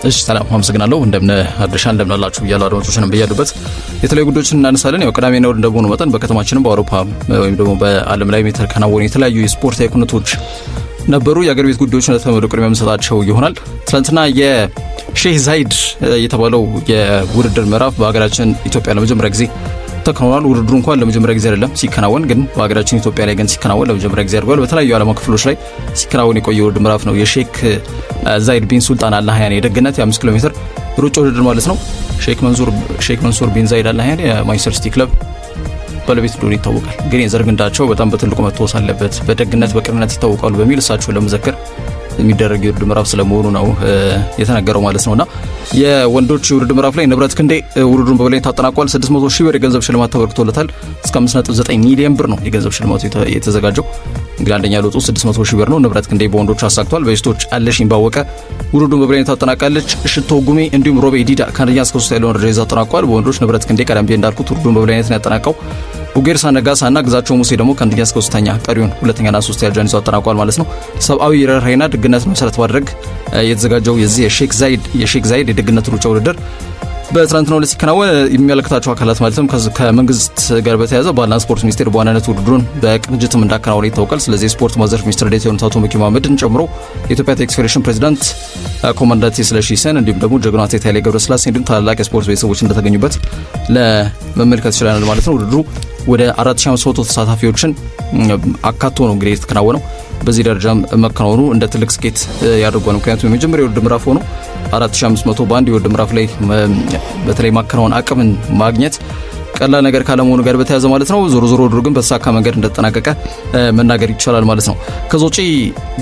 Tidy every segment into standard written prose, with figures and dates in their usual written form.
እሺ ሰላም አመሰግናለሁ። እንደምን አድርሻል እንደምናላችሁ ብያለሁ። አድማጮችንም በያሉበት የተለያዩ ጉዳዮችን እናነሳለን። ያው ቅዳሜና እሁድ እንደሆነ መጠን በከተማችንም በአውሮፓ ወይም ደግሞ በዓለም ላይ የተከናወኑ የተለያዩ የስፖርት ኩነቶች ነበሩ። የአገር ቤት ጉዳዮችን ለተመለከቱ ቅድሚያ የምንሰጣቸው ይሆናል። ትናንትና የሼህ ዛይድ የተባለው የውድድር ምዕራፍ በሀገራችን ኢትዮጵያ ለመጀመሪያ ጊዜ ተከናውኗል። ውድድሩ እንኳን ለመጀመሪያ ጊዜ አይደለም ሲከናወን፣ ግን በሀገራችን ኢትዮጵያ ላይ ግን ሲከናወን ለመጀመሪያ ጊዜ አድርጓል። በተለያዩ ዓለም ክፍሎች ላይ ሲከናወን የቆየ ውድድር ምዕራፍ ነው። የሼክ ዛይድ ቢን ሱልጣን አልናህያን የደግነት የ5 ኪሎ ሜትር ሩጫ ውድድር ማለት ነው። ሼክ መንሱር ቢን ዛይድ አልናህያን የማንቸስተር ሲቲ ክለብ ባለቤት እንደሆነ ይታወቃል። ግን የዘር ግንዳቸው በጣም በትልቁ መተወስ አለበት። በደግነት በቅንነት ይታወቃሉ በሚል እሳቸውን ለመዘከር የሚደረግ የውድድር ምዕራፍ ስለመሆኑ ነው የተነገረው ማለት ነውና የወንዶች የውድድር ምዕራፍ ላይ ንብረት ክንዴ ውድድሩን በበላይነት ታጠናቋል። 600 ሺህ ብር የገንዘብ ሽልማት ተበርክቶለታል። እስከ 5.9 ሚሊዮን ብር ነው የገንዘብ ሽልማቱ የተዘጋጀው። እንግዲህ አንደኛ ለወጡ 600 ሺህ ብር ነው። ንብረት ክንዴ በወንዶች አሳክቷል። በሴቶች አለሽኝ ባወቀ ውድድሩን በበላይነት ታጠናቃለች። ሽቶ ጉሜ እንዲሁም ሮቤ ዲዳ ከአንደኛ እስከ 3 ያለውን ደረጃ አጠናቋል። በወንዶች ንብረት ክንዴ ቀደም ብዬ እንዳልኩት ውድድሩን በበላይነት ያጠናቀው ኡጌርሳ ነጋሳና ግዛቸው ሙሴ ደግሞ ከአንደኛ እስከ 3ኛ ቀሪውን ሁለተኛና 3ኛ ደረጃን ይዘው አጠናቋል ማለት ነው። ሰብአዊ ርህራሄና ደግነት መሰረት ማድረግ የተዘጋጀው የዚህ የሼክ ዛይድ የደግነት ሩጫ ውድድር በትናንትናው ዕለት ሲከናወን የሚመለከታቸው አካላት ማለትም ከመንግስት ጋር በተያያዘ ባህልና ስፖርት ሚኒስቴር በዋናነት ውድድሩን በቅንጅትም እንዳከናወነ ይታወቃል። ስለዚህ ስፖርት ዘርፍ ሚኒስትር ዴኤታ የሆኑት አቶ መኪ መሐመድን ጨምሮ የኢትዮጵያ አትሌቲክስ ፌዴሬሽን ፕሬዚዳንት ኮማንዳንት ስለሺ ሰን እንዲሁም ደግሞ ጀግናው አትሌት ኃይሌ ገብረስላሴ እንዲሁም ታላላቅ የስፖርት ቤተሰቦች እንደተገኙበት ለመመልከት ይችላል ማለት ነው። ውድድሩ ወደ 4500 ተሳታፊዎችን አካቶ ነው እንግዲህ የተከናወነው። በዚህ ደረጃም መከናወኑ እንደ ትልቅ ስኬት ያደርጓል። ምክንያቱም የመጀመሪያው የውድድር ምዕራፍ ሆኖ 4500 በአንድ የውድድር ምዕራፍ ላይ በተለይ ማከናወን አቅምን ማግኘት ቀላል ነገር ካለመሆኑ ጋር በተያያዘ ማለት ነው። ዞሮ ውድድሩ ግን በተሳካ መንገድ እንደተጠናቀቀ መናገር ይቻላል ማለት ነው። ከዛ ውጪ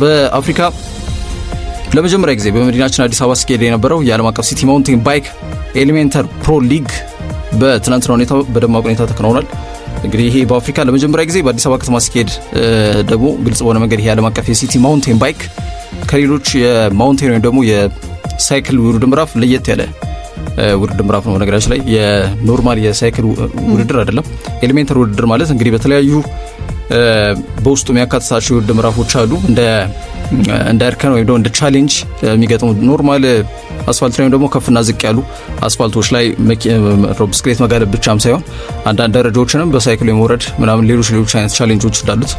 በአፍሪካ ለመጀመሪያ ጊዜ በመዲናችን አዲስ አበባ ሲካሄድ የነበረው የዓለም አቀፍ ሲቲ ማውንቴን ባይክ ኤሌሜንተር ፕሮ ሊግ በትናንትናው ሁኔታ በደማቅ ሁኔታ ተከናውኗል። እንግዲህ ይሄ በአፍሪካ ለመጀመሪያ ጊዜ በአዲስ አበባ ከተማ ሲካሄድ ደግሞ ግልጽ በሆነ መንገድ ይሄ ዓለም አቀፍ የሲቲ ማውንቴን ባይክ ከሌሎች የማውንቴን ወይም ደግሞ የሳይክል ውድድር ምዕራፍ ለየት ያለ ውድድር ምዕራፍ ነው። ነገራችን ላይ የኖርማል የሳይክል ውድድር አይደለም። ኤሌሜንተር ውድድር ማለት እንግዲህ በተለያዩ በውስጡ የሚያካትታቸው ውድድር ምዕራፎች አሉ። እንደ እርከን ወይም ደግሞ እንደ ቻሌንጅ የሚገጥሙ ኖርማል አስፋልት ላይ ደግሞ ከፍና ዝቅ ያሉ አስፋልቶች ላይ ብስክሌት መጋለብ ብቻም ሳይሆን አንዳንድ ደረጃዎችንም በሳይክል የመውረድ ምናምን ሌሎች አይነት ቻሌንጆች እንዳሉት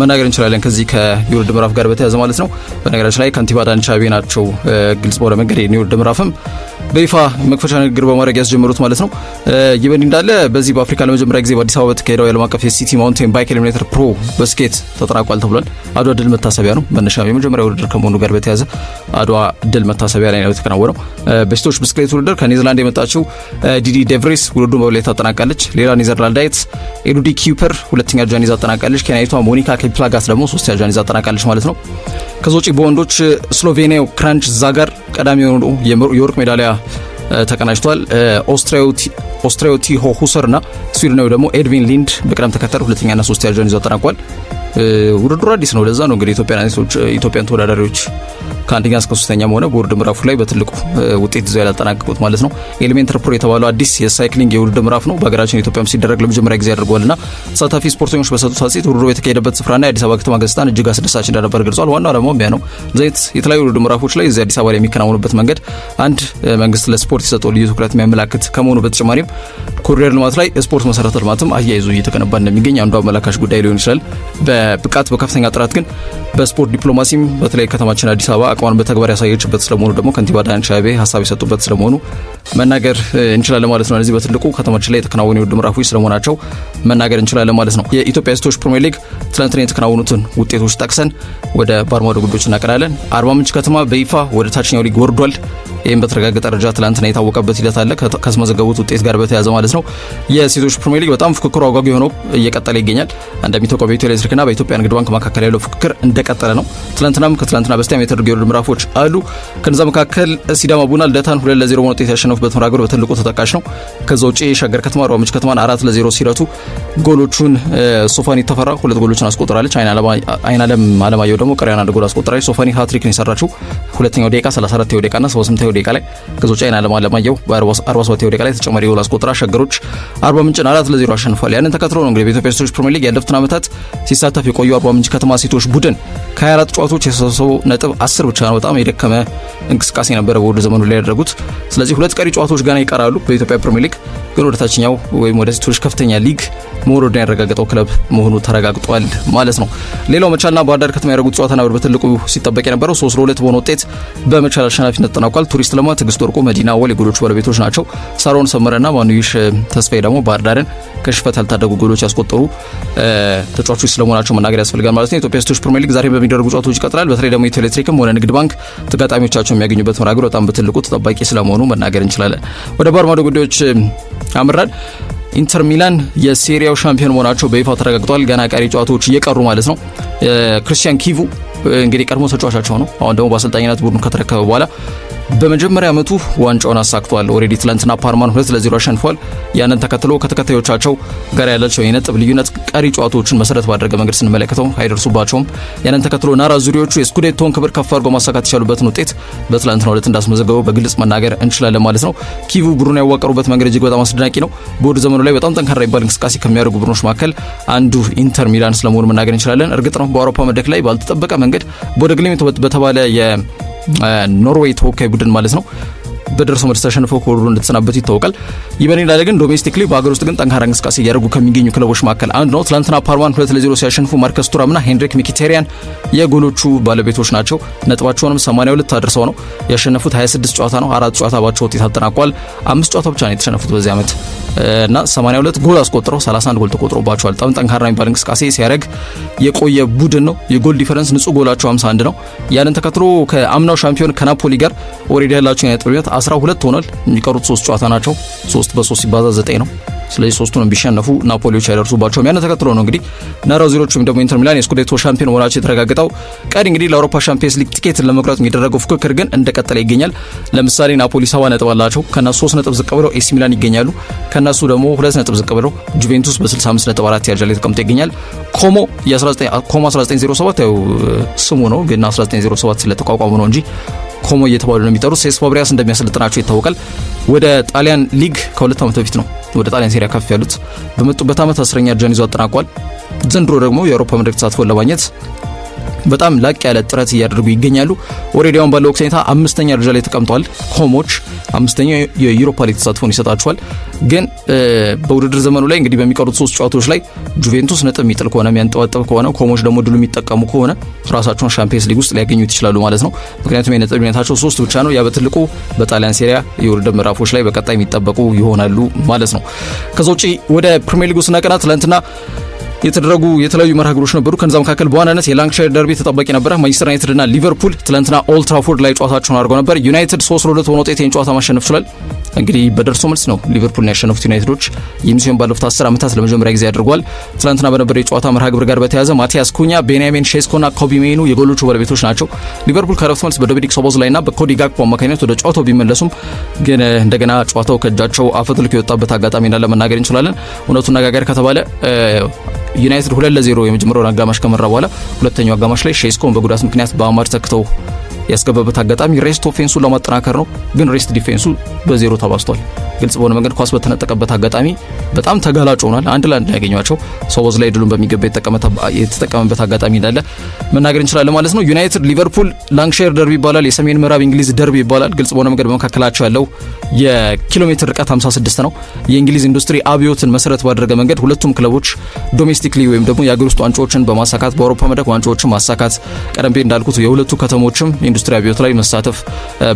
መናገር እንችላለን። ከዚህ ከውድድር ምዕራፍ ጋር በተያያዘ ማለት ነው። በነገራችን ላይ ከንቲባ አዳነች አቤቤ ናቸው ግልጽ በሆነ መንገድ የውድድር ምዕራፍም በይፋ መክፈቻ ንግግር በማድረግ ያስጀመሩት ማለት ነው። ይህ በእንዲህ እንዳለ በዚህ በአፍሪካ ለመጀመሪያ ጊዜ በአዲስ አበባ በተካሄደው የዓለም አቀፍ የሲቲ ማውንቴን ባይክ ኤሊሚኔተር ፕሮ በስኬት ተጠናቋል ተብሏል። አድዋ ድል መታሰቢያ ነው። መነሻ የመጀመሪያ ውድድር ከመሆኑ ጋር በተያያዘ አድዋ ድል መታሰቢያ ላይ ነው የተከናወነው። በሴቶች ብስክሌት ውድድር ከኔዘርላንድ የመጣችው ዲዲ ዴቭሬስ ውድድሩን በበላይነት ታጠናቃለች። ሌላ ኔዘርላንዳዊት ኤሉዲ ኪውፐር ሁለተኛ ደረጃን ይዛ አጠናቃለች። ኬንያዊቷ ሞኒካ ኬፕላጋት ደግሞ ሶስተኛ ደረጃን ይዛ አጠናቃለች ማለት ነው። ከዛ ውጪ በወንዶች ስሎቬኒያው ክራንች ዛጋር ቀዳሚ የሆኑ የወርቅ ሜዳሊያ ተቀናጅቷል። ኦስትሪያዊ ቲሆ ሁሰርና ስዊድናዊ ደግሞ ኤድቪን ሊንድ በቅደም ተከተል ሁለተኛና ሶስተኛ ደረጃን ይዘው አጠናቋል። ውድድሩ አዲስ ነው። ለዛ ነው እንግዲህ ኢትዮጵያን ተወዳዳሪዎች ከአንደኛ እስከ 3ኛም ሆነ በውድድር ምዕራፉ ላይ በትልቁ ውጤት ይዘው ያላጠናቀቁት ማለት ነው። ኤሌሜንተር ፕሮ የተባለው አዲስ የሳይክሊንግ የውድድር ምዕራፍ ነው። በሀገራችን ኢትዮጵያም ሲደረግ ለመጀመሪያ ጊዜ አድርጓልና ተሳታፊ ስፖርተኞች በሰጡት አስተያየት ውድድሩ የተካሄደበት ስፍራና የአዲስ አበባ ከተማ ገጽታን እጅግ አስደሳች እንደነበር ገልጿል። ዋናው ደግሞ ቢያ ነው ዘይት የተለያዩ ውድድር ምዕራፎች ላይ እዚህ አዲስ አበባ ላይ የሚከናወኑበት መንገድ አንድ መንግስት ለስፖርት የሰጠው ልዩ ትኩረት የሚያመላክት ከመሆኑ በተጨማሪም ኮሪደር ልማት ላይ ስፖርት መሰረተ ልማትም አያይዞ እየተገነባ እንደሚገኝ አንዱ አመላካሽ ጉዳይ ሊሆን ይችላል። በብቃት በከፍተኛ ጥራት ግን በስፖርት ዲፕሎማሲም በተለይ ከተማችን አዲስ አበባ አቋሟን በተግባር ያሳየችበት ስለመሆኑ ደግሞ ከንቲባ አዳነች አቤቤ ሀሳብ የሰጡበት ስለመሆኑ መናገር እንችላለን ማለት ነው። እነዚህ በትልቁ ከተማችን ላይ የተከናወኑ የውድድር ምዕራፎች ስለመሆናቸው መናገር እንችላለን ማለት ነው። የኢትዮጵያ ሴቶች ፕሪሚየር ሊግ ትናንትና የተከናወኑትን ውጤቶች ጠቅሰን ወደ ባርማዶ ጉዳዮች እናቀናለን። አርባ ምንጭ ከተማ በይፋ ወደ ታችኛው ሊግ ወርዷል። ይህም በተረጋገጠ ደረጃ ትላንትና የታወቀበት ሂደት አለ ካስመዘገቡት ውጤት ጋር በተያያዘ ማለት ነው። የሴቶች ፕሪሚየር ሊግ በጣም ፉክክሩ አጓጊ ሆኖ እየቀጠለ ይገኛል። እንደሚታወቀው በኢትዮ ኤሌክትሪክና በኢትዮጵያ ንግድ ባንክ መካከል ያለው ፉክክር እንደቀጠለ ነው። ከትላንትና በስቲያም የተደረጉ የውድድር ምዕራፎች አሉ። ከነዛ መካከል ሲዳማ ቡና ልደታን 2-0 በሆነ ውጤት ያሸነፉበት መርሃ ግብር በትልቁ ተጠቃሽ ነው። ከዛ ውጪ ሸገር ከተማ አርባ ምንጭ ከተማን 4-0 ሲረቱ ጎሎቹን ሶፋኒ ተፈራ 2 ጎሎችን አስቆጥራለች። አይናለም አለማየሁ ደግሞ ቀሪያን 1 ጎል አስቆጥራለች። ሶፋኒ ሃትሪክን የሰራችው ሁለተኛው ደቂቃ 34ኛው ደቂቃና 78ኛው ደቂቃ ላይ ከዛ ውጪ አይናለም አለማየሁ በ47ኛው ደቂቃ ላይ ተጨማሪ ጎል አስቆጥራ ሸገሮች አርባ ምንጭን 4-0 አሸንፏል። ያንን ተከትሎ ነው እንግዲህ በኢትዮጵያ ሴቶች ፕሪሚየር ሊግ ያለፉትን ዓመታት ሲሳተፍ የቆዩ አርባ ምንጭ ከተማ ሴቶች ቡድን ከ24 ጨዋታዎች የሰበሰበው ነጥብ 10 ብቻ ነው። በጣም የደከመ እንቅስቃሴ ነበረ በውድድር ዘመኑ ላይ ያደረጉት። ስለዚህ ሁለት ቀሪ ጨዋታዎች ገና ይቀራሉ በኢትዮጵያ ፕሪሚየር ሊግ። ግን ወደ ታችኛው ወይም ወደ ሴቶች ከፍተኛ ሊግ መውረዱን ያረጋገጠው ክለብ መሆኑ ተረጋግጧል ማለት ነው። ሌላው መቻልና ባህር ዳር ከተማ ያደረጉት ጨዋታ ነበር በትልቁ ሲጠበቅ የነበረው 3-2 በሆነ ውጤት በመቻል አሸናፊነት ተጠናቋል። ቱሪስት ለማ፣ ትዕግስት ወርቁ፣ መዲና ወል የጎሎቹ ባለቤቶች ናቸው። ሳሮን ሰመረና ማኑይሽ ተስፋዬ ደግሞ ባህር ዳርን ከሽፈት ያልታደጉ ጎሎች ያስቆጠሩ ተጫዋቾች ስለመሆናቸው መናገር ያስፈልጋል ማለት ነው። የኢትዮጵያ ሴቶች ፕሪሚየር ሊግ ዛሬ በሚደረጉ ጨዋታዎች ይቀጥላል። በተለይ ደግሞ ኢትዮ ኤሌክትሪክም ሆነ ንግድ ባንክ ተጋጣሚዎቻቸው የሚያገኙበት መርሃ ግብር በጣም በትልቁ ተጠባቂ ስለመሆኑ መናገር እንችላለን። ወደ ባህር ማዶ ጉዳዮች አምራን ኢንተር ሚላን የሴሪያው ሻምፒዮን መሆናቸው በይፋ ተረጋግጧል። ገና ቀሪ ጨዋታዎች እየቀሩ ማለት ነው። ክሪስቲያን ኪቩ እንግዲህ ቀድሞ ተጫዋቻቸው ነው። አሁን ደግሞ በአሰልጣኝነት ቡድኑ ከተረከበ በኋላ በመጀመሪያ ዓመቱ ዋንጫውን አሳክቷል። ኦሬዲ ትላንትና ፓርማን 2-0 አሸንፏል። ያንን ተከትሎ ከተከታዮቻቸው ጋር ያላቸው የነጥብ ልዩነት ቀሪ ጨዋታዎችን መሰረት ባደረገ መንገድ ስንመለከተው አይደርሱባቸውም። ያንን ተከትሎ ናራዙሪዎቹ የስኩዴቶን ክብር ከፍ አድርገው ማሳካት የቻሉበትን ውጤት በትላንትናው ዕለት እንዳስመዘገበው በግልጽ መናገር እንችላለን ማለት ነው። ኪቩ ቡድኑን ያዋቀሩበት መንገድ እጅግ በጣም አስደናቂ ነው። በውድድር ዘመኑ ላይ በጣም ጠንካራ የሚባል እንቅስቃሴ ከሚያደርጉ ቡድኖች መካከል አንዱ ኢንተር ሚላን ስለመሆኑ መናገር እንችላለን። እርግጥ ነው በአውሮፓ መድረክ ላይ ባልተጠበቀ መንገድ ቦደግሊምት በተባለ ኖርዌይ ተወካይ ቡድን ማለት ነው በደርሶ መልስ ተሸንፈው ከውድድሩ እንደተሰናበቱ ይታወቃል። ይበኔ ላይ ግን ዶሜስቲክሊ በሀገር ውስጥ ግን ጠንካራ እንቅስቃሴ እያደረጉ ከሚገኙ ክለቦች መካከል አንዱ ነው። ትላንትና ፓርማን 2-0 ሲያሸንፉ ማርከስ ቱራምና ሄንሪክ ሚኪቴሪያን የጎሎቹ ባለቤቶች ናቸው። ነጥባቸውንም 82 አድርሰው ነው ያሸነፉት። 26 ጨዋታ ነው 4 ጨዋታ ባቸው ውጤት አጠናቋል። 5 ጨዋታ ብቻ ነው የተሸነፉት በዚህ ዓመት እና 82 ጎል አስቆጥረው 31 ጎል ተቆጥሮባቸዋል። በጣም ጠንካራ የሚባል እንቅስቃሴ ሲያደርግ የቆየ ቡድን ነው። የጎል ዲፈረንስ ንጹህ ጎላቸው 51 ነው። ያንን ተከትሎ ከአምናው ሻምፒዮን ከናፖሊ ጋር ኦሬዲ ያላቸው የነጥብ ልዩነት 12 ሆኗል። የሚቀሩት 3 ጨዋታ ናቸው። 3 በ3 ሲባዛ 9 ነው። ስለዚህ ሶስቱንም ቢሸነፉ ናፖሊዎች አይደርሱባቸው። ያን ተከትሎ ነው እንግዲህ ናራዙሪዎቹም ደግሞ ኢንተር ሚላን የስኩዴቶ ሻምፒዮን መሆናቸው የተረጋገጠው። ቀሪ እንግዲህ ለአውሮፓ ቻምፒየንስ ሊግ ቲኬት ለመቁረጥ የሚደረገው ፉክክር ግን እንደቀጠለ ይገኛል። ለምሳሌ ናፖሊ 7 ነጥብ አላቸው። ከነሱ 3 ነጥብ ዝቅ ብለው ኤሲ ሚላን ይገኛሉ። ከነሱ ደግሞ 2 ነጥብ ዝቅ ብለው ጁቬንቱስ በ65 ነጥብ 4 ያርጃ ላይ ተቀምጦ ይገኛል። ኮሞ 1907 ያው ስሙ ነው ግን 1907 ስለተቋቋሙ ነው እንጂ ኮሞ እየተባሉ ነው የሚጠሩት። ሴስ ፋብሪያስ እንደሚያሰልጥናቸው ይታወቃል። ወደ ጣሊያን ሊግ ከ2 ዓመት በፊት ነው ወደ ጣሊያን ሴሪያ ከፍ ያሉት። በመጡበት ዓመት 10ኛ ደረጃን ይዘው አጠናቋል። ዘንድሮ ደግሞ የአውሮፓ መድረክ ተሳትፎን ለማግኘት በጣም ላቅ ያለ ጥረት እያደረጉ ይገኛሉ። ኦሬዲያውን ባለው ወቅት 5ኛ ደረጃ ላይ ተቀምጧል። ኮሞች 5ኛው የዩሮፓ ሊግ ተሳትፎን ይሰጣቸዋል። ግን በውድድር ዘመኑ ላይ እንግዲህ በሚቀሩት 3 ጨዋታዎች ላይ ጁቬንቱስ ነጥብ የሚጥል ከሆነ የሚያንጠባጥብ ከሆነ ኮሞች ደግሞ ድሉ የሚጠቀሙ ከሆነ ራሳቸውን ሻምፒየንስ ሊግ ውስጥ ሊያገኙት ይችላሉ ማለት ነው። ምክንያቱም የነጥብ ልዩነታቸው 3 ብቻ ነው። ያ በትልቁ በጣሊያን ሴሪያ የውድድር ምዕራፎች ላይ በቀጣይ የሚጠበቁ ይሆናሉ ማለት ነው። ከዛ ውጪ ወደ ፕሪሚየር ሊጉ ስናቀና ትላንትና የተደረጉ የተለያዩ መርሃ ግብሮች ነበሩ። ከነዛ መካከል በዋናነት የላንካሻየር ደርቢ ተጠባቂ ነበረ። ማንቸስተር ዩናይትድ እና ሊቨርፑል ትላንትና ኦልድ ትራፎርድ ላይ ጨዋታቸውን አድርገው ነበር። ዩናይትድ 3-2 በሆነ ውጤት ጨዋታ ማሸነፍ ችሏል። እንግዲህ በደርሶ መልስ ነው ሊቨርፑልን ያሸነፉት ዩናይትዶች። ይህም ሲሆን ባለፉት 10 ዓመታት ለመጀመሪያ ጊዜ ያደርጓል። ትላንትና በነበረ የጨዋታ መርሃ ግብር ጋር በተያያዘ ማቲያስ ኩኛ፣ ቤንያሚን ሼስኮና ኮቢ ሜኑ የጎሎቹ ባለቤቶች ናቸው። ሊቨርፑል ከረፍት መልስ በዶሚኒክ ሶቦስላይ እና በኮዲ ጋክፖ አማካኝነት ወደ ጨዋታው ቢመለሱም ግን እንደገና ጨዋታው ከእጃቸው አፈትልኮ የወጣበት አጋጣሚ እንዳለ መናገር እንችላለን። እውነቱን ነጋገር ከተባለ ዩናይትድ 2-0 የመጀመሪያውን አጋማሽ ከመራ በኋላ ሁለተኛው አጋማሽ ላይ ሼስኮን በጉዳት ምክንያት በአማድ ተክተው ያስገባበት አጋጣሚ ሬስት ኦፌንሱን ለማጠናከር ነው። ግን ሬስት ዲፌንሱ በዜሮ ተባስቷል። ግልጽ በሆነ መንገድ ኳስ በተነጠቀበት አጋጣሚ በጣም ተጋላጭ ሆኗል። አንድ ለአንድ ያገኟቸው ሶቦዝ ላይ ድሉን በሚገባ የተጠቀመበት አጋጣሚ እንዳለ መናገር እንችላለን ማለት ነው። ዩናይትድ ሊቨርፑል ላንካሻየር ደርቢ ይባላል። የሰሜን ምዕራብ እንግሊዝ ደርቢ ይባላል። ግልጽ በሆነ መንገድ በመካከላቸው ያለው የኪሎ ሜትር ርቀት 56 ነው። የእንግሊዝ ኢንዱስትሪ አብዮትን መሰረት ባደረገ መንገድ ሁለቱም ክለቦች ዶሜስቲክሊ ወይም ደግሞ የአገር ውስጥ ዋንጫዎችን በማሳካት በአውሮፓ መድረክ ዋንጫዎችን ማሳካት ቀደም ብዬ እንዳልኩት የሁለቱ ከተሞችም ኢንዱስትሪ አብዮት ላይ መሳተፍ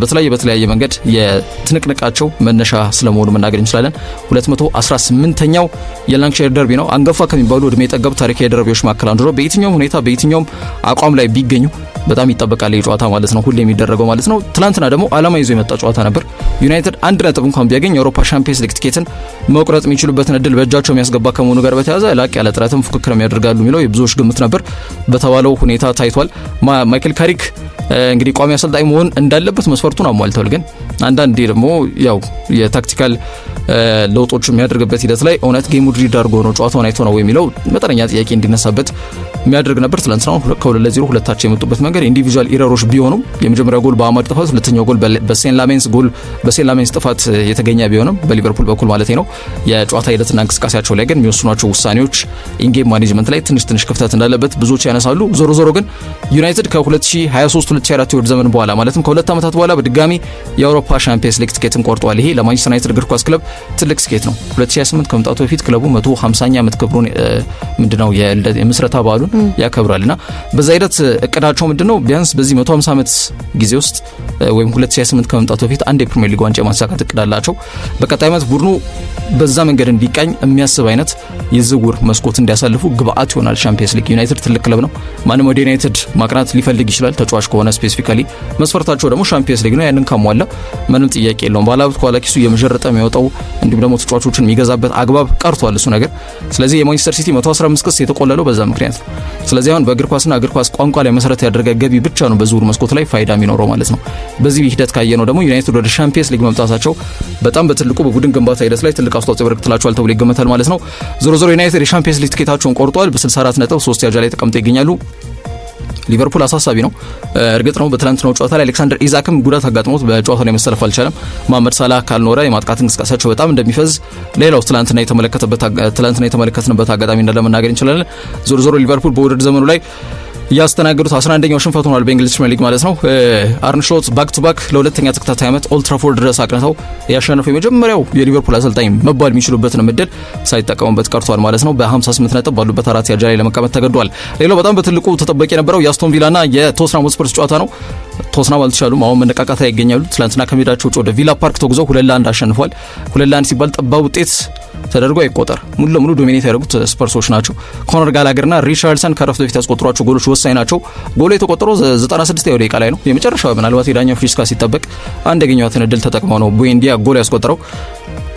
በተለያየ መንገድ የትንቅንቃቸው መነሻ ስለመሆኑ መናገር እንችላለን። 218ኛው የላንካሻየር ደርቢ ነው። አንገፋ ከሚባሉ እድሜ የጠገቡ ታሪካዊ ደርቢዎች መካከል አንዱ ነው። በየትኛውም ሁኔታ በየትኛውም አቋም ላይ ቢገኙ በጣም ይጠበቃል የጨዋታ ማለት ነው፣ ሁሌ የሚደረገው ማለት ነው። ትናንትና ደግሞ አላማ ይዞ የመጣ ጨዋታ ነበር። ዩናይትድ 1 ነጥብ እንኳን ቢያገኝ የአውሮፓ ቻምፒየንስ ሊግ ቲኬትን መቁረጥ የሚችሉበትን እድል በእጃቸው የሚያስገባ ከመሆኑ ጋር በተያያዘ ላቅ ያለ ጥረትም ፉክክርም ያደርጋሉ የሚለው የብዙዎች ግምት ነበር። በተባለው ሁኔታ ታይቷል። ማይክል ካሪክ እንግዲህ ቋሚ አሰልጣኝ መሆን እንዳለበት መስፈርቱን አሟልተዋል። ግን አንዳንዴ ደግሞ ያው የታክቲካል ለውጦች የሚያደርግበት ሂደት ላይ እውነት ጌሙ ድሪድ አድርጎ ነው ጨዋታውን አይቶ ነው የሚለው መጠነኛ ጥያቄ እንዲነሳበት የሚያደርግ ነበር። ትላንትና 2-0 ሁለታቸው የመጡበት መንገድ ኢንዲቪጁዋል ኢረሮች ቢሆኑም የመጀመሪያው ጎል በአማድ ጥፋት፣ ሁለተኛው ጎል በሴን ላሜንስ ጥፋት የተገኘ ቢሆንም በሊቨርፑል በኩል ማለት ነው የጨዋታ ሂደትና እንቅስቃሴያቸው ላይ ግን የሚወስኗቸው ውሳኔዎች ኢንጌም ማኔጅመንት ላይ ትንሽ ክፍተት እንዳለበት ብዙዎች ያነሳሉ። ዞሮ ግን ዩናይትድ ከ2023-2024 የውድድር ዘመን በኋላ ማለትም ከሁለት ዓመታት በኋላ በድጋሚ የአውሮፓ ሻምፒየንስ ሊግ ትኬትን ቆርጧል። ይሄ ለማንቸስተር ዩናይትድ እግር ኳስ ክለብ ትልቅ ስኬት ነው። 2028 ከመምጣቱ በፊት ክለቡ 150ኛ ዓመት ክብሩን ምንድነው የምስረታ በዓሉን ያከብራልና በዛ ሂደት እቅዳቸው ምንድነው ቢያንስ በዚህ 150 ዓመት ጊዜ ውስጥ ወይም 2028 ከመምጣቱ በፊት አንድ የፕሪሚየር ሊግ ዋንጫ ማሳካት እቅድ አላቸው። በቀጣይ ዓመት ቡድኑ በዛ መንገድ እንዲቃኝ የሚያስብ አይነት የዝውውር መስኮት እንዲያሳልፉ ግብአት ይሆናል። ሻምፒየንስ ሊግ ዩናይትድ ትልቅ ክለብ ነው። ማንም ወደ ዩናይትድ ማቅናት ሊፈልግ ይችላል ተጫዋች ከሆነ ስፔሲፊካሊ መስፈርታቸው ደግሞ ሻምፒየንስ ሊግ ነው። ያንን ካሟላ ምንም ጥያቄ የለውም። ባለሀብት ከኋላ ኪሱ የመጀረጠ የሚወጣው እንዲሁም ደግሞ ተጫዋቾችን የሚገዛበት አግባብ ቀርቷል እሱ ነገር። ስለዚህ የማንቸስተር ሲቲ 115 ክስ የተቆለለው በዛ ምክንያት ነው። ስለዚህ አሁን በእግር ኳስና እግር ኳስ ቋንቋ ላይ መሰረት ያደረገ ገቢ ብቻ ነው በዝውውር መስኮት ላይ ፋይዳ የሚኖረው ማለት ነው። በዚህ ሂደት ካየነው ደግሞ ዩናይትድ ወደ ሻምፒየንስ ሊግ መምጣታቸው በጣም በትልቁ በቡድን ግንባታ ሂደት ላይ ትልቅ አስተዋጽኦ ያበረክትላቸዋል ተብሎ ይገመታል ማለት ነው። ዞሮ ዩናይትድ የሻምፒየንስ ሊግ ትኬታቸውን ቆርጧል። በ64 ነጥብ 3 ያጃ ላይ ተቀምጠው ይገኛሉ። ሊቨርፑል አሳሳቢ ነው። እርግጥ ነው በትላንትናው ጨዋታ ላይ አሌክሳንደር ኢዛክም ጉዳት አጋጥሞት በጨዋታው ላይ መሰለፍ አልቻለም። መሐመድ ሳላህ ካልኖረ የማጥቃት እንቅስቃሴያቸው በጣም እንደሚፈዝ ሌላው ትላንትና የተመለከትንበት አጋጣሚ እንዳለ መናገር እንችላለን። ዞሮ ሊቨርፑል በውድድር ዘመኑ ላይ ያስተናገዱት 11ኛው ሽንፈት ሆኗል በእንግሊዝ ፕሪሚየር ሊግ ማለት ነው። አርነ ስሎት ባክ ቱ ባክ ለሁለተኛ ተከታታይ ዓመት ኦልድ ትራፎርድ ድረስ አቅንተው ያሸነፉ የመጀመሪያው የሊቨርፑል አሰልጣኝ መባል የሚችሉበትን እድል ሳይጠቀሙበት ቀርቷል ማለት ነው። በ58 ነጥብ ባሉበት አራት ያጃ ላይ ለመቀመጥ ተገዷል። ሌላው በጣም በትልቁ ተጠባቂ የነበረው የአስቶን ቪላና የቶትናም ሆትስፐርስ ጨዋታ ነው። ቶትናም አልተቻሉም። አሁን መነቃቃት ላይ ይገኛሉ። ትላንትና ከሜዳቸው ውጭ ወደ ቪላ ፓርክ ተጉዘው 2-1 አሸንፏል። 2-1 ሲባል ጠባብ ውጤት ተደርጎ አይቆጠር። ሙሉ ለሙሉ ዶሚኔት ያደረጉት ስፐርሶች ናቸው። ኮነር ጋላገርና ሪቻርድሰን ከረፍት በፊት ያስቆጠሯቸው ጎሎች ወሳኝ ናቸው። ጎሉ የተቆጠረው 96ኛው ደቂቃ ላይ ነው። የመጨረሻው ምናልባት የዳኛው ፍሪስካ ሲጠበቅ አንድ ያገኘዋትን እድል ተጠቅመው ነው ቡኤንዲያ ጎል ያስቆጠረው።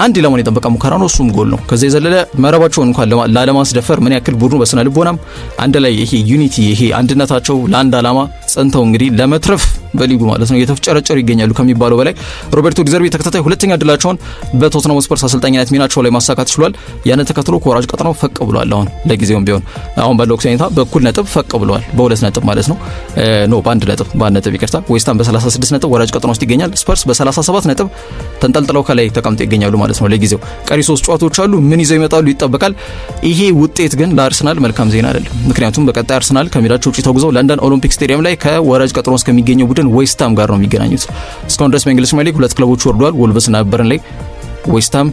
አንድ ኢላማውን የጠበቀ ሙከራ ነው፣ እሱም ጎል ነው። ከዛ የዘለለ መረባቸውን እንኳን ላለማስደፈር ምን ያክል ቡድኑ በስነ ልቦናም አንድ ላይ ይሄ ዩኒቲ ይሄ አንድነታቸው ለአንድ አላማ ጸንተው እንግዲህ ለመትረፍ በሊጉ ማለት ነው እየተፍጨረጨሩ ይገኛሉ ከሚባለው በላይ። ሮቤርቶ ዲዘርቢ ተከታታይ ሁለተኛ ድላቸውን በቶትናም ስፐርስ አሰልጣኝነት ሚናቸው ላይ ማሳካት ችሏል። ያንን ተከትሎ ከወራጅ ቀጠናው ፈቅ ብሏል። አሁን ለጊዜውም ቢሆን አሁን ባለው ሁኔታ በኩል ነጥብ ፈቅ ብሏል። በሁለት ነጥብ ማለት ነው በአንድ ነጥብ ይቅርታ። ዌስትሃም በ36 ነጥብ ወራጅ ቀጠና ውስጥ ይገኛል። ስፐርስ በ37 ነጥብ ተንጠልጥለው ከላይ ተቀምጠው ይገኛሉ ማለት ነው ለጊዜው። ቀሪ 3 ጨዋታዎች አሉ። ምን ይዘው ይመጣሉ ይጠበቃል። ይሄ ውጤት ግን ለአርሰናል መልካም ዜና አይደለም። ምክንያቱም በቀጣይ አርሰናል ከሜዳቸው ውጪ ተጉዘው ለንደን ኦሎምፒክ ስቴዲየም ላይ ከወራጅ ቀጠና ውስጥ ከሚገኘው ቡድን ዌስትሃም ጋር ነው የሚገናኙት። እስካሁን ድረስ በእንግሊዝ ፕሪሚየር ሊግ ሁለት ክለቦች ወርደዋል፣ ወልቭስ እና በርንሌይ። ዌስትሃም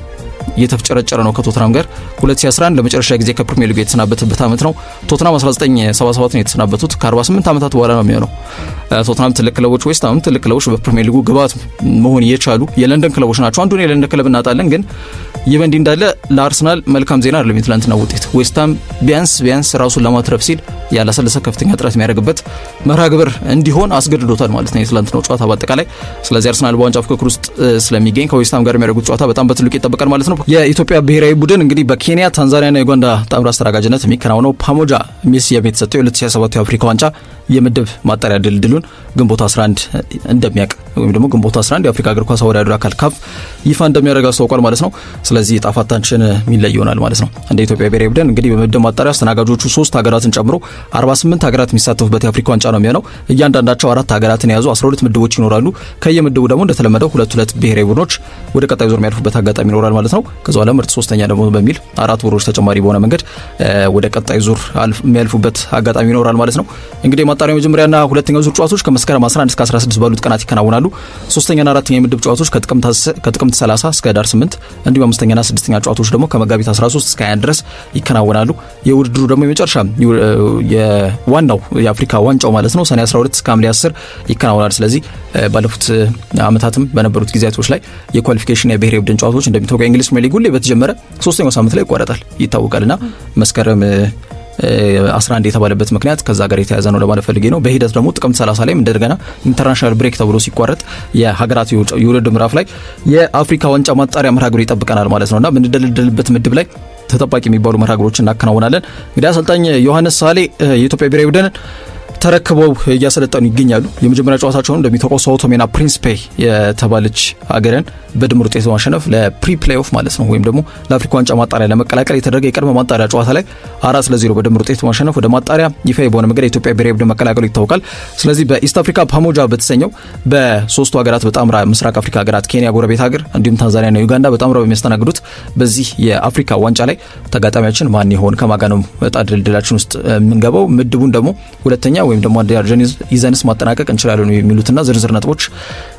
እየተፍጨረጨረ ነው ከቶትናም ጋር። 2011 ለመጨረሻ ጊዜ ከፕሪሚየር ሊግ የተሰናበተበት ዓመት ነው። ቶትናም 1977 ነው የተሰናበቱት። ከ48 ዓመታት በኋላ ነው የሚሆነው። ቶትናም ትልቅ ክለቦች፣ ዌስትሃም ትልቅ ክለቦች በፕሪሚየር ሊጉ ግባት መሆን እየቻሉ የለንደን ክለቦች ናቸው። አንዱን የለንደን ክለብ እናጣለን። ግን ይህ በእንዲህ እንዳለ ለአርሰናል መልካም ዜና አይደለም የትላንትና ውጤት። ዌስትሃም ቢያንስ ራሱን ለማትረፍ ሲል ያላሰለሰ ከፍተኛ ጥረት የሚያደርግበት መርሃ ግብር እንዲሆን አስገድዶታል ማለት ነው የትላንትናው ጨዋታ በአጠቃላይ። ስለዚህ አርሰናል በዋንጫ ፍክክር ውስጥ ስለሚገኝ ከዌስትሃም ጋር የሚያደርጉት ጨዋታ በጣም በትልቁ ይጠበቃል ማለት ነው። የኢትዮጵያ ብሔራዊ ቡድን እንግዲህ በኬንያ ታንዛኒያና ዩጋንዳ ጣምራ አስተናጋጅነት የሚከናወነው ፓሞጃ ስያሜ የተሰጠው የ2027 የአፍሪካ ዋንጫ የምድብ ማጣሪያ ድልድሉን ግንቦት 11 እንደሚያውቅ ወይም ደግሞ ግንቦት 11 የአፍሪካ እግር ኳስ አወዳዳሪ አካል ካፍ ይፋ እንደሚያደርግ አስታውቋል ማለት ነው። ስለዚህ ጣፋታችን የሚለይ ይሆናል ማለት ነው። እንደ ኢትዮጵያ ብሔራዊ ቡድን እንግዲህ በምድብ ማጣሪያ አስተናጋጆቹ 3 ሀገራትን ጨምሮ 48 ሀገራት የሚሳተፉበት የአፍሪካ ዋንጫ ነው የሚሆነው። እያንዳንዳቸው 4 ሀገራትን የያዙ 12 ምድቦች ይኖራሉ። ከየምድቡ ደግሞ እንደተለመደው ሁለት ብሔራዊ ቡድኖች ወደ ቀጣይ ዙር የሚያልፉበት አጋጣሚ ይኖራል ማለት ነው። ከዛ በኋላ ምርጥ ሶስተኛ ደግሞ በሚል 4 ቡድኖች ተጨማሪ በሆነ መንገድ ወደ ቀጣይ ዙር የሚያልፉበት አጋጣሚ ይኖራል ማለት ነው። እንግዲህ ማጣሪያው መጀመሪያና ሁለተኛው ዙር ጨዋታዎች ከመስከረም 11 እስከ 16 ባሉት ቀናት ይከናወናሉ። ሶስተኛና አራተኛ የምድብ ጨዋታዎች ከጥቅምት 30 እስከ ዳር 8 እንዲሁም አምስተኛና ስድስተኛ ጨዋታዎች ደግሞ ከመጋቢት 13 እስከ 21 ድረስ ይከናወናሉ። የውድድሩ ደግሞ የመጨረሻ የዋናው የአፍሪካ ዋንጫው ማለት ነው ሰኔ 12 እስከ ሐምሌ 10 ይከናወናል። ስለዚህ ባለፉት አመታትም በነበሩት ጊዜያቶች ላይ የኳሊፊኬሽን የብሔራዊ ቡድን ጨዋታዎች እንደሚታወቀው የእንግሊዝ ፕሪሚየር ሊግ ሁሌ በተጀመረ ሶስተኛው ሳምንት ላይ ይቋረጣል ይታወቃልና መስከረም 11 የተባለበት ምክንያት ከዛ ጋር የተያዘ ነው ለማለት ፈልጌ ነው። በሂደት ደግሞ ጥቅምት 30 ላይ እንደገና ኢንተርናሽናል ብሬክ ተብሎ ሲቋረጥ የሀገራት የውድድር ምዕራፍ ላይ የአፍሪካ ዋንጫ ማጣሪያ መርሃ ግብር ይጠብቀናል ማለት ነውና ምንደልደልበት ምድብ ላይ ተጠባቂ የሚባሉ መርሃ ግብሮችን እናከናውናለን። እንግዲህ አሰልጣኝ ዮሐንስ ሳሌ የኢትዮጵያ ብሔራዊ ቡድን ተረክበው እያሰለጠኑ ይገኛሉ። የመጀመሪያ ጨዋታቸውን እንደሚታወቀው ሳኦ ቶሜና ፕሪንሲፔ የተባለች ሀገርን በድምር ውጤት ማሸነፍ ለፕሪ ፕሌይኦፍ ማለት ነው ወይም ደግሞ ለአፍሪካ ዋንጫ ማጣሪያ ለመቀላቀል የተደረገ የቅድመ ማጣሪያ ጨዋታ ላይ 4-0 በድምር ውጤት ማሸነፍ ወደ ማጣሪያ ይፋ በሆነ መንገድ የኢትዮጵያ ብሔራዊ ቡድን መቀላቀሉ ይታወቃል። ስለዚህ በኢስት አፍሪካ ፓሞጃ በተሰኘው በሶስቱ ሀገራት በጣምራ ምስራቅ አፍሪካ ሀገራት ኬንያ ጎረቤት ሀገር እንዲሁም ታንዛኒያና ዩጋንዳ በጣምራ በሚያስተናግዱት በዚህ የአፍሪካ ዋንጫ ላይ ተጋጣሚያችን ማን ይሆን ከማጋ ነው ዕጣ ድልድላችን ውስጥ የምንገባው ምድቡን ደግሞ ሁለተኛ ወይም ደግሞ አንድ ያርጀን ይዘንስ ማጠናቀቅ እንችላለን የሚሉትና ዝርዝር ነጥቦች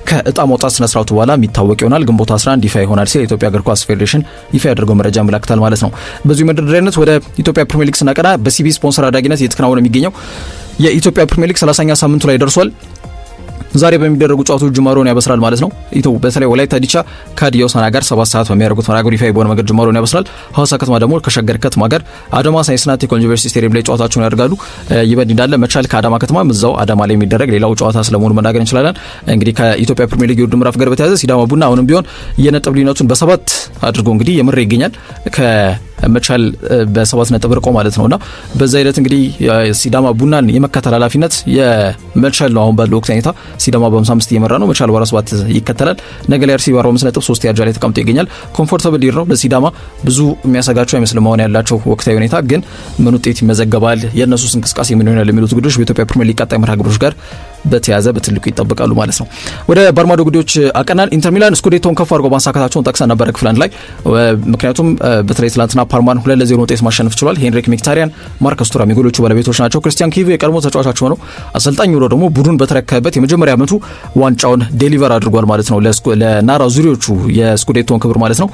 ከዕጣ መውጣት ስነ ስርዓቱ በኋላ የሚታወቅ ይሆናል። ግንቦት 11 ይፋ ይሆናል ሲል የኢትዮጵያ እግር ኳስ ፌዴሬሽን ይፋ ያደርገው መረጃ ያመለክታል ማለት ነው። በዚሁ መደረጃነት ወደ ኢትዮጵያ ፕሪሚየር ሊግ ስናቀና በሲቢ ስፖንሰር አዳጊነት እየተከናወነ የሚገኘው የኢትዮጵያ ፕሪሚየር ሊግ 30ኛ ሳምንቱ ላይ ደርሷል። ዛሬ በሚደረጉ ጨዋታዎች ጅማሮን ያበስራል ማለት ነው። በተለይ ወላይታ ዲቻ ከሀዲያ ሆሳዕና ጋር 7 ሰዓት በሚያደርጉት መርሃግብር ይፋ በሆነ መንገድ ጅማሮን ያበስራል። ሐዋሳ ከተማ ደግሞ ከሸገር ከተማ ጋር አዳማ ሳይንስና ቴክኖሎጂ ዩኒቨርሲቲ ስቴዲየም ላይ ጨዋታቸውን ያደርጋሉ። ይበንድ እንዳለ መቻል ከአዳማ ከተማ እዛው አዳማ ላይ የሚደረግ ሌላው ጨዋታ ስለመሆኑ መናገር እንችላለን። እንግዲህ ከኢትዮጵያ ፕሪሚየር ሊግ የውድድር ምዕራፍ ጋር በተያያዘ ሲዳማ ቡና አሁንም ቢሆን የነጥብ ልዩነቱን በ7 አድርጎ እንግዲህ የምር ይገኛል መቻል በ7 ነጥብ ርቆ ማለት ነውና በዛ ሂደት እንግዲህ ሲዳማ ቡናን የመከተል ኃላፊነት የመቻል ነው። አሁን ባለው ወቅት ሁኔታ ሲዳማ በ55 እየመራ ነው። መቻል በ47 ይከተላል። ነገ ላይ አርሲ በ45 ነጥብ 3 ያርጃ ላይ ተቀምጦ ይገኛል። ኮምፎርታብል ሊር ነው ለሲዳማ ብዙ የሚያሰጋቸው አይመስልም አሁን ያላቸው ወቅታዊ ሁኔታ። ግን ምን ውጤት ይመዘገባል የእነሱስ እንቅስቃሴ ምን ይሆናል የሚሉት ጉዳዮች በኢትዮጵያ ፕሪሚየር ሊግ ቀጣይ መርሃ ግብሮች ጋር በተያያዘ በትልቁ ይጠበቃሉ ማለት ነው። ወደ ባርማዶ ጉዳዮች አቀናል። ኢንተር ሚላን ስኩዴቶን ከፍ አድርጎ ማሳካታቸውን ጠቅሰን ነበር ክፍል አንድ ላይ ምክንያቱም በተለይ ትላንትና ፓርማን 2-0 ውጤት ማሸነፍ ችሏል። ሄንሪክ ሚክታሪያን፣ ማርከስ ቱራም የጎሎቹ ባለቤቶች ናቸው። ክርስቲያን ኪቪ የቀድሞ ተጫዋቻቸው ነው። አሰልጣኝ ሆኖ ደግሞ ቡድን በተረከበበት የመጀመሪያ ዓመቱ ዋንጫውን ዴሊቨር አድርጓል ማለት ነው ለናራ ዙሪዎቹ የስኩዴቶን ክብር ማለት ነው።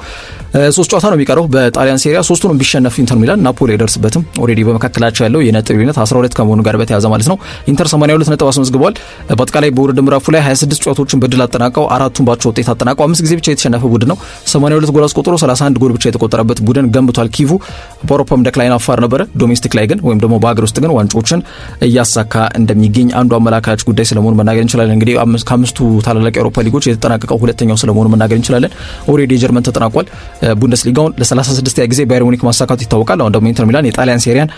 3 ጨዋታ ነው የሚቀረው በጣሊያን ሴሪያ 3ቱንም ቢሸነፍ ኢንተር ሚላን ናፖሊ አይደርስበትም። ኦሬዲ በመካከላቸው ያለው የነጥብ ልዩነት 12 ከመሆኑ ጋር በተያያዘ ማለት ነው ኢንተር 82 ነጥብ አስመዝግቧል። በአጠቃላይ በውድድር ምዕራፉ ላይ 26 ጨዋታዎችን በድል አጠናቀው 4ቱን ባቻ ውጤት አጠናቀው 5 ጊዜ ብቻ የተሸነፈ ቡድን ነው። 82 ጎል አስቆጥሮ 31 ጎል ብቻ የተቆጠረበት ቡድን ገንብቷል። ኪቩ በአውሮፓም ደክላይን አፋር ነበረ። ዶሜስቲክ ላይ ግን ወይም ደግሞ በሀገር ውስጥ ግን ዋንጫዎችን እያሳካ እንደሚገኝ አንዱ አመላካች ጉዳይ ስለመሆኑ መናገር እንችላለን። እንግዲህ ከአምስቱ ታላላቅ የአውሮፓ ሊጎች የተጠናቀቀው ሁለተኛው ስለመሆኑ መናገር እንችላለን። ኦሬዲ የጀርመን ተጠናቋል። ቡንደስሊጋውን ለ36ኛ ጊዜ ባየር ሙኒክ ማሳካቱ ይታወቃል። አሁን ደግሞ ኢንተር ሚላን የጣሊያን ሴሪያን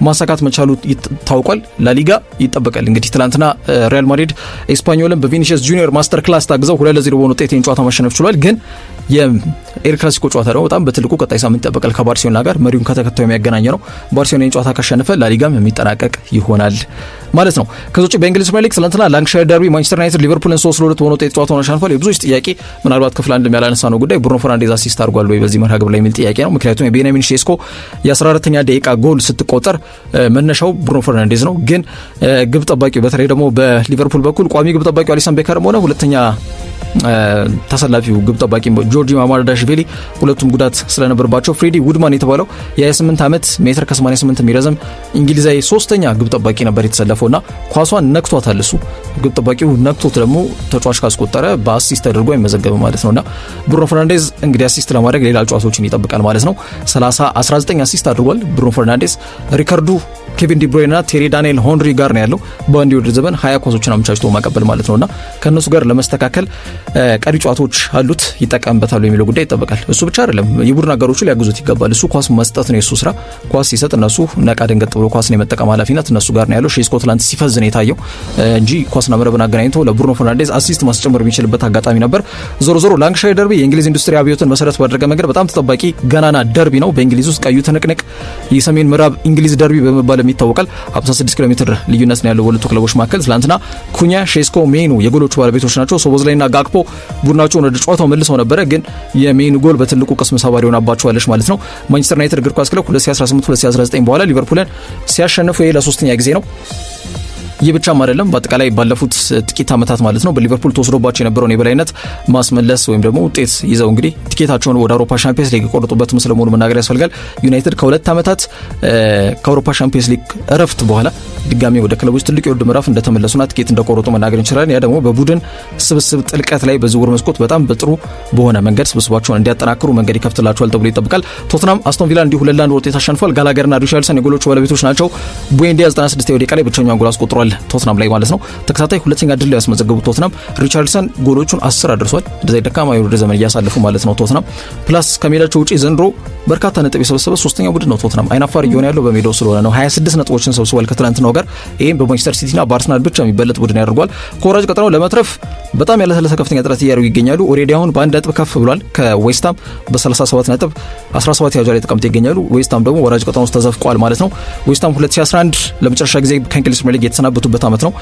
ማሳካት መቻሉ ይታወቃል። ላሊጋ ይጠበቃል። እንግዲህ ትላንትና ሪያል ማድሪድ ኤስፓኞልን በቪኒሲየስ ጁኒየር ማስተር ክላስ ታግዘው 2-0 በሆነ ውጤት ጨዋታ ማሸነፍ ችሏል። ግን የኤል ክላሲኮ ጨዋታ ደግሞ በጣም በትልቁ ቀጣይ ሳምንት ይጠበቃል ከባርሴሎና ጋር መሪውን ከተከታዩ የሚያገናኝ ነው። ባርሴሎና ጨዋታ ካሸነፈ ላሊጋም የሚጠናቀቅ ይሆናል ማለት ነው። ከዚህ ውጪ በእንግሊዝ ፕሪሚየር ሊግ ትናንትና ላንካሻየር ደርቢ ማንቸስተር ዩናይትድ ሊቨርፑልን 3-2 በሆነ ውጤት ጨዋታውን አሸንፏል። የብዙዎች ጥያቄ ምናልባት ክፍል አንድ ያላነሳ ነው ጉዳይ ብሩኖ ፈርናንዴዝ አሲስት አድርጓል ወይ በዚህ መርሃ ግብር ላይ የሚል ጥያቄ ነው። ምክንያቱም የቤንያሚን ሼስኮ የ14ኛ ደቂቃ ጎል ስትቆጠር መነሻው ብሩኖ ፈርናንዴዝ ነው። ግን ግብ ጠባቂው በተለይ ደግሞ በሊቨርፑል በኩል ቋሚ ግብ ጠባቂው አሊሰን ቤከርም ሆነ ሁለተኛ ተሰላፊው ግብ ጠባቂ ጆርጂ ማማርዳሽቪሊ ሁለቱም ጉዳት ስለነበረባቸው ፍሬዲ ውድማን የተባለው የ28 ዓመት ሜትር ከ88 የሚረዘም እንግሊዛዊ ሶስተኛ ግብ ጠባቂ ነበር የተሰለፈውና ኳሷን ነክቷታል። እሱ ግብ ጠባቂው ነክቶት ደግሞ ተጫዋች ካስቆጠረ በአሲስት ተደርጎ አይመዘገብም ማለት ነውና ብሩኖ ፈርናንዴዝ እንግዲህ አሲስት ለማድረግ ሌላ ጨዋታዎችን ይጠብቃል ማለት ነው። 19 አሲስት አድርጓል ብሩኖ ፈርናንዴዝ። ሪካርዱ ኬቪን ዲብሮይና ቴሪ ዳንኤል ሆንሪ ጋር ነው ያለው በአንድ የውድድር ዘመን 20 ኳሶችን አመቻችቶ ማቀበል ማለት ነውና ከነሱ ጋር ለመስተካከል ቀሪ ጨዋታዎች አሉት ይጠቀምበታል የሚለው ጉዳይ ይጠበቃል። እሱ ብቻ አይደለም የቡድን አጋሮቹ ሊያግዙት ይገባል። እሱ ኳስ መስጠት ነው የሱ ስራ። ኳስ ሲሰጥ እነሱ ነቃ ደንገጥ ብሎ ኳስን የመጠቀም ኃላፊነት እነሱ ጋር ነው ያለው። ስኮትላንድ ሲፈዝ ነው የታየው እንጂ ኳስና መረብን አገናኝቶ ለብሩኖ ፈርናንዴዝ አሲስት ማስጨመር የሚችልበት አጋጣሚ ነበር። ዞሮ ዞሮ ላንካሻየር ደርቢ የእንግሊዝ ኢንዱስትሪ አብዮትን መሰረት ባደረገ መንገድ በጣም ተጠባቂ ገናና ደርቢ ነው። በእንግሊዝ ውስጥ ቀዩ ትንቅንቅ የሰሜን ምዕራብ እንግሊዝ ደርቢ በመባል ይታወቃል። 56 ኪሎ ሜትር ልዩነት ነው ያለው ሁለቱ ክለቦች መካከል። ትላንትና ኩኛ፣ ሼስኮ፣ ሜኑ የጎሎቹ ባለቤቶች ናቸው። ሶቦዝላይና ጋክፖ ቡድናቸውን ወደ ጨዋታው መልሰው ነበረ። ግን የሜኑ ጎል በትልቁ ቅስም ሰባሪ ሆናባቸዋለች ማለት ነው። ማንቸስተር ዩናይትድ እግር ኳስ ክለብ 2018-2019 በኋላ ሊቨርፑልን ሲያሸንፉ ይሄ ለ3ኛ ጊዜ ነው። ይህ ብቻም አይደለም። በአጠቃላይ ባለፉት ጥቂት ዓመታት ማለት ነው በሊቨርፑል ተወስዶባቸው የነበረውን የበላይነት ማስመለስ ወይም ደግሞ ውጤት ይዘው እንግዲህ ቲኬታቸውን ወደ አውሮፓ ሻምፒየንስ ሊግ የቆረጡበት ስለመሆኑ መናገር ያስፈልጋል። ዩናይትድ ከ2 ዓመታት ከአውሮፓ ሻምፒየንስ ሊግ እረፍት በኋላ ድጋሚ ወደ ክለቦች ትልቅ የውድድር ምዕራፍ እንደተመለሱና ቲኬት እንደቆረጡ መናገር እንችላለን። ያ ደግሞ በቡድን ስብስብ ጥልቀት ላይ በዝውውር መስኮት በጣም በጥሩ በሆነ መንገድ ስብስባቸውን እንዲያጠናክሩ መንገድ ይከፍትላቸዋል ተብሎ ይጠብቃል። ቶትናም አስቶን ቪላ እንዲሁ 2-1 ውጤት አሸንፏል። ጋላገርና ሪቻርልሰን የጎሎቹ ባለቤቶች ናቸው። ቡኤንዲያ 96 ደቂቃ ላይ ብቸኛውን ጎል አስቆጥሯል ሆኗል ቶትናም ላይ ማለት ነው። ተከታታይ ሁለተኛ ድል ያስመዘገቡት ቶትናም ሪቻርልሰን ጎሎቹን 10 አድርሷል። እንደዚህ ደካማ የውድድር ዘመን እያሳለፉ ማለት ነው ቶትናም። ፕላስ ከሜዳቸው ውጪ ዘንድሮ በርካታ ነጥብ የሰበሰበ ሶስተኛ ቡድን ነው ቶትናም። አይናፋር እየሆነ ያለው በሜዳው ስለሆነ ነው። 26 ነጥቦችን ሰብስቧል ከትናንትናው ጋር። ይህም በማንቸስተር ሲቲና በአርሰናል ብቻ የሚበለጥ ቡድን ያደርጓል። ከወራጅ ቀጠናው ለመትረፍ በጣም ያለተለሰ ከፍተኛ ጥረት እያደረጉ ይገኛሉ። ኦሬዲ አሁን በአንድ ነጥብ ከፍ ብሏል ከዌስትሃም በ37 ነጥብ 17 ያጃ ላይ ተቀምጠው ይገኛሉ። ዌስትሃም ደግሞ ወራጅ ቀጠናው ውስጥ ተዘፍቋል ማለት ነው። ዌስትሃም 2011 ለመጨረሻ ጊዜ ከእንግሊዝ ፕሪሚየር ሊግ የተሰናበቱበት ዓመት ነው።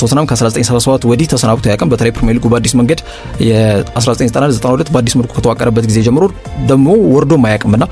ቶትናም ከ1977 ወዲህ ተሰናብቶ ያውቅም። በተለይ ፕሪሚየር ሊጉ በአዲስ መንገድ የ1992 በአዲስ መልኩ ከተዋቀረበት ጊዜ ጀምሮ ደግሞ ወርዶ ማያውቅምና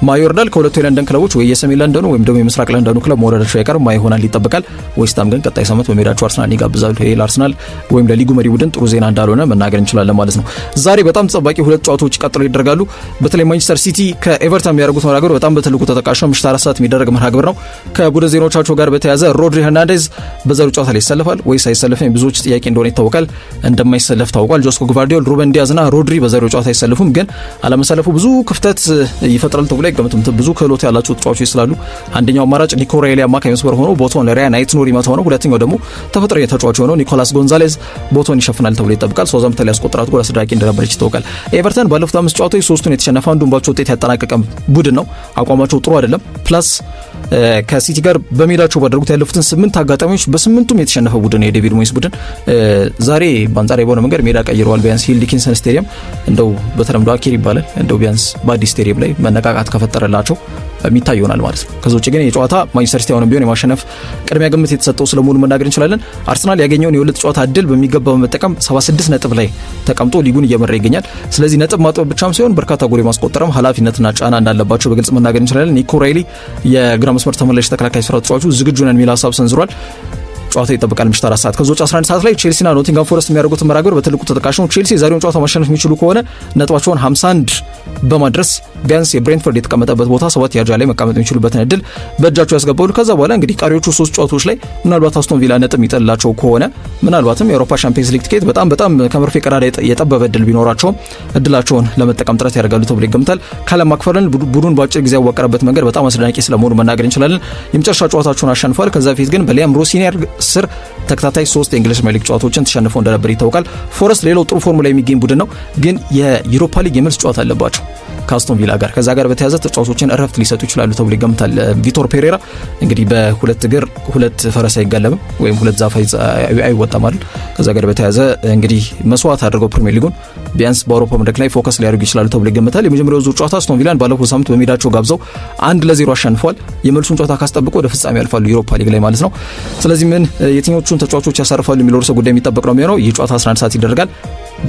ማይወርዳል ከሁለቱ የለንደን ክለቦች ወይ የሰሜን ለንደኑ ወይም ደግሞ የምስራቅ ለንደኑ ክለብ መውረዳቸው አይቀርም። ማይሆናል ይጠበቃል። ዌስትሃም ግን ቀጣይ ሳምንት በሜዳቸው አርሰናል ይጋብዛሉ። ይሄ ለአርሰናል ወይም ለሊጉ መሪ ቡድን ጥሩ ዜና እንዳልሆነ መናገር እንችላለን ማለት ነው። ዛሬ በጣም ተጠባቂ ሁለት ጨዋታዎች ቀጥለው ይደረጋሉ። በተለይ ማንቸስተር ሲቲ ከኤቨርተን የሚያደርጉት መርሃ ግብር በጣም በትልቁ ተጠቃሽ ነው። ምሽት 4 ሰዓት የሚደረግ መርሃ ግብር ነው። ከቡድን ዜናዎቻቸው ጋር በተያያዘ ሮድሪ ሄርናንዴዝ በዛሬው ጨዋታ ላይ ይሰለፋል ወይስ አይሰለፍም? ብዙዎች ጥያቄ እንደሆነ ይታወቃል። እንደማይሰለፍ ታውቋል። ጆስኮ ግቫርዲዮል፣ ሩበን ዲያዝና ሮድሪ በዛሬው ጨዋታ አይሰለፉም። ግን አለመሰለፉ ብዙ ክፍተት ይፈጥራል ተብሎ አይገመትም። ብዙ ክህሎት ያላቸው ተጫዋቾች ስላሉ አንደኛው አማራጭ ኒኮ ሬሊ አማካይ መስመር ሆኖ ቦታውን ለሪያን አይት-ኖሪ መተው ነው። ሁለተኛው ደግሞ ተፈጥሯዊ ተጫዋች ሆኖ ኒኮላስ ጎንዛሌዝ ቦታውን ይሸፍናል ተብሎ ይጠበቃል። ሶዛምፕተን ላይ ያስቆጠራት ጎል አስደናቂ እንደነበረች ይታወቃል። ኤቨርተን ባለፉት 5 ጨዋታዎች 3ቱን የተሸነፈ አንዱን ባቸው ውጤት ያጠናቀቀ ቡድን ነው። አቋማቸው ጥሩ አይደለም። ፕላስ ከሲቲ ጋር በሜዳቸው ባደረጉት ያለፉትን 8 አጋጣሚዎች በ8ቱም የተሸነፈ ቡድን የዴቪድ ሞይስ ቡድን ዛሬ በአንጻራዊ በሆነ መንገድ ሜዳ ቀይረዋል። ቢያንስ ሂል ዲኪንሰን ስቴዲየም እንደው በተለምዶ አኬር ይባላል እንደው ቢያንስ በአዲስ ስቴዲየም ላይ መነቃቃት ከፈጠረላቸው የሚታይ ይሆናል ማለት ነው። ከዛ ውጭ ግን የጨዋታ ማንቸስተር ሲቲ አሁንም ቢሆን የማሸነፍ ቅድሚያ ግምት የተሰጠው ስለመሆኑ መናገር እንችላለን። አርሰናል ያገኘውን የሁለት ጨዋታ እድል በሚገባ በመጠቀም 76 ነጥብ ላይ ተቀምጦ ሊጉን እየመራ ይገኛል። ስለዚህ ነጥብ ማጥበብ ብቻም ሳይሆን በርካታ ጎል ማስቆጠርም ኃላፊነትና ጫና እንዳለባቸው በግልጽ መናገር እንችላለን። ኒኮ ሬሊ የግራ መስመር ተመላሽ ተከላካይ ስራ ተጫዋቹ ዝግጁ ነን የሚል ሀሳብ ሰንዝሯል። ጨዋታ ይጠበቃል ምሽት 4 ሰዓት። ከዚህ 11 ሰዓት ላይ ቼልሲና ኖቲንጋም ፎረስት የሚያደርጉት መርሃ ግብር በትልቁ ተጠቃሽ ነው። ቼልሲ ዛሬውን ጨዋታ ማሸነፍ የሚችሉ ከሆነ ነጥባቸውን 51 በማድረስ ቢያንስ የብሬንትፎርድ የተቀመጠበት ቦታ 7 ያርጃ ላይ መቀመጥ የሚችሉበትን እድል በእጃቸው ያስገባሉ። ከዛ በኋላ እንግዲህ ቀሪዎቹ 3 ጨዋታዎች ላይ ምናልባት አስቶን ቪላ ነጥብ የሚጥልላቸው ከሆነ ምናልባትም የአውሮፓ ቻምፒየንስ ሊግ ቲኬት በጣም ከመርፌ ቀዳዳ የጠበበ እድል ቢኖራቸውም እድላቸውን ለመጠቀም ጥረት ያደርጋሉ ተብሎ ይገምታል። ካለም ማክፈረን ቡድን በአጭር ጊዜ ያዋቀረበት መንገድ በጣም አስደናቂ ስለመሆኑ መናገር እንችላለን። የመጨረሻ ጨዋታቸውን አሸንፏል። ከዛ በፊት ግን በሊያም ሮሲኒየር ስር ተከታታይ 3 የእንግሊዝ ፕሪሚየር ሊግ ጨዋታዎችን ተሸንፈው እንደነበር ይታወቃል። ፎረስት ሌላው ጥሩ ፎርሙላ የሚገኝ ቡድን ነው፣ ግን የዩሮፓ ሊግ የመልስ ጨዋታ አለባቸው ከአስቶን ቪላ ጋር። ከዛ ጋር በተያያዘ ተጫዋቾችን እረፍት ሊሰጡ ይችላሉ ተብሎ ይገምታል። ቪቶር ፔሬራ እንግዲህ በሁለት እግር ሁለት ፈረስ አይጋለብም ወይም ሁለት ዛፍ አይወጣም አይደል? ከዛ ጋር በተያያዘ እንግዲህ መስዋዕት አድርገው ፕሪሚየር ሊጉን ቢያንስ በአውሮፓ መድረክ ላይ ፎከስ ሊያደርጉ ይችላሉ ተብሎ ይገምታል። የመጀመሪያው ዙር ጨዋታ አስቶን ቪላን ባለፈው ሳምንት በሜዳቸው ጋብዘው 1-0 አሸንፈዋል። የመልሱን ጨዋታ ካስጠብቁ ወደ ፍጻሜ ያልፋሉ ዩሮፓ ሊግ ላይ ማለት ነው። ስለዚህ ምን የትኞቹን ተጫዋቾች ያሳርፋሉ የሚለው ርዕሰ ጉዳይ የሚጠበቅ ነው የሚሆነው። ይህ ጨዋታ 11 ሰዓት ይደረጋል።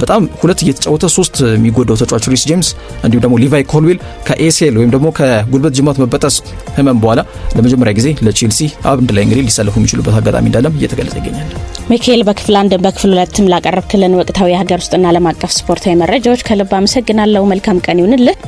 በጣም ሁለት እየተጫወተ 3 የሚጎዳው ተጫዋች ሪስ ጄምስ እንዲሁም ደግሞ ሊቫይ ኮልዊል ከኤሲኤል ወይም ደግሞ ከጉልበት ጅማት መበጠስ ህመም በኋላ ለመጀመሪያ ጊዜ ለቼልሲ አንድ ላይ እንግዲህ ሊሰለፉ የሚችሉበት አጋጣሚ እንዳለም እየተገለጸ ይገኛል። ሚካኤል በክፍል 1 በክፍል 2 ላቀረብክልን ወቅታዊ የሀገር ውስጥና ዓለም አቀፍ ስፖርታዊ መረጃዎች ከልብ አመሰግናለሁ። መልካም ቀን ይሁንልህ።